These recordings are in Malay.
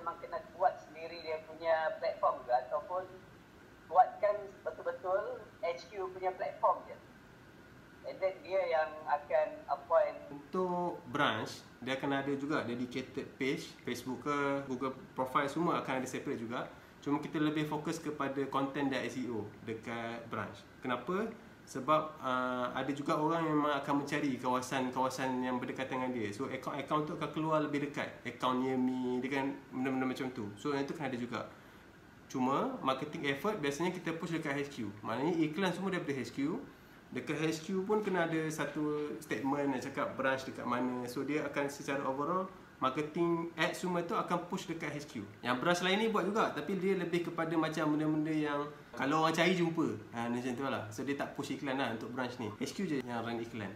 memang kena buat sendiri dia punya platform ke, ataupun buatkan betul-betul HQ punya platform je, and then dia yang akan appoint. Untuk branch, dia akan ada juga dedicated page, Facebook ke, Google profile, semua akan ada separate juga. Cuma kita lebih fokus kepada content dan SEO dekat branch. Kenapa? Sebab ada juga orang yang memang akan mencari kawasan-kawasan yang berdekatan dengan dia. So akaun tu akan keluar lebih dekat, akaun near me, dia kan benda-benda macam tu. So yang tu kan ada juga. Cuma marketing effort biasanya kita push dekat HQ. Maknanya iklan semua daripada HQ. Dekat HQ pun kena ada satu statement yang cakap branch dekat mana. So dia akan secara overall marketing ad semua tu akan push dekat HQ. Yang branch lain ni buat juga, tapi dia lebih kepada macam benda-benda yang kalau orang cari jumpa. Macam tu lah. So dia tak push iklan lah untuk branch ni. HQ je yang run iklan.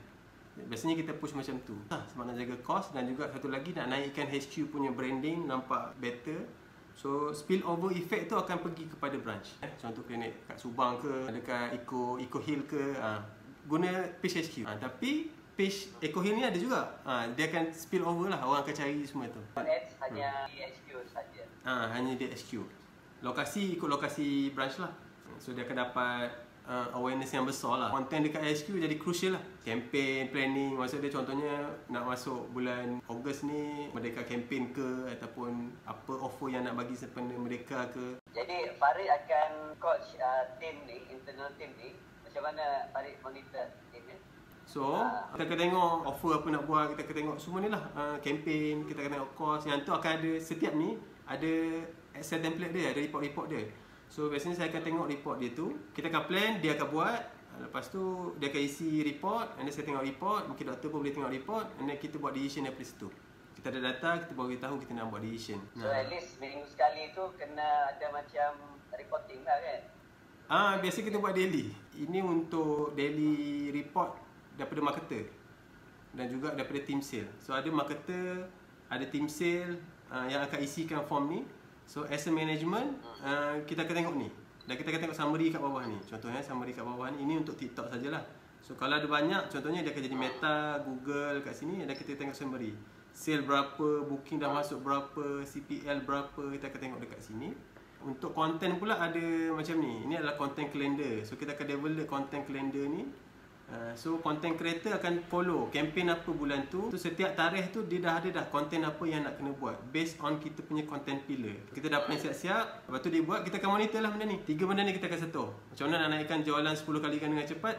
Biasanya kita push macam tu. Sebab nak jaga cost, dan juga satu lagi nak naikkan HQ punya branding nampak better. So spill over effect tu akan pergi kepada branch. Contoh klinik kat Subang ke, dekat Eco Hill ke, guna page HQ. Tapi page Eco Hill ni ada juga. Dia akan spill over lah, orang akan cari semua tu. Ads hanya di HQ saja. Hanya di HQ. Lokasi ikut lokasi branch lah. So dia akan dapat awareness yang besar lah. Konten dekat HQ jadi crucial lah. Campaign planning, maksud dia contohnya nak masuk bulan Ogos ni, Merdeka campaign ke, ataupun apa offer yang nak bagi kepada mereka ke. Jadi Farid akan coach team ni, internal team ni. Macam mana Farid monitor team ni? So kita akan tengok offer apa nak buat, kita akan tengok semua ni lah, campaign, kita akan tengok cost. Yang tu akan ada, setiap ni ada Excel template dia, ada report-report dia. So biasanya saya akan tengok report dia tu, kita akan plan, dia akan buat. Lepas tu dia akan isi report, and then saya tengok report, mungkin doktor pun boleh tengok report, and then kita buat decision daripada situ. Kita ada data, kita baru tahu kita nak buat decision. So at least minggu sekali tu kena ada macam reporting lah kan? Biasa kita buat daily. Ini untuk daily report daripada marketer dan juga daripada team sale. So ada marketer, ada team sale yang akan isikan form ni. So as a management, kita akan tengok ni. Dan kita akan tengok summary kat bawah ni. Contohnya summary kat bawah ni, ini untuk TikTok sajalah. So kalau ada banyak, contohnya dia akan jadi Meta, Google kat sini, dan kita tengok summary. Sale berapa, booking dah masuk berapa, CPL berapa, kita akan tengok dekat sini. Untuk content pula ada macam ni. Ini adalah content calendar. So kita akan develop content calendar ni. So content creator akan follow campaign apa bulan tu. So setiap tarikh tu dia dah ada dah content apa yang nak kena buat based on kita punya content pillar. Kita dah plan siap-siap, lepas tu dia buat, kita akan monitor lah benda ni. 3 benda ni kita akan sentuh. Macam mana nak naikkan jualan 10 kali dengan cepat.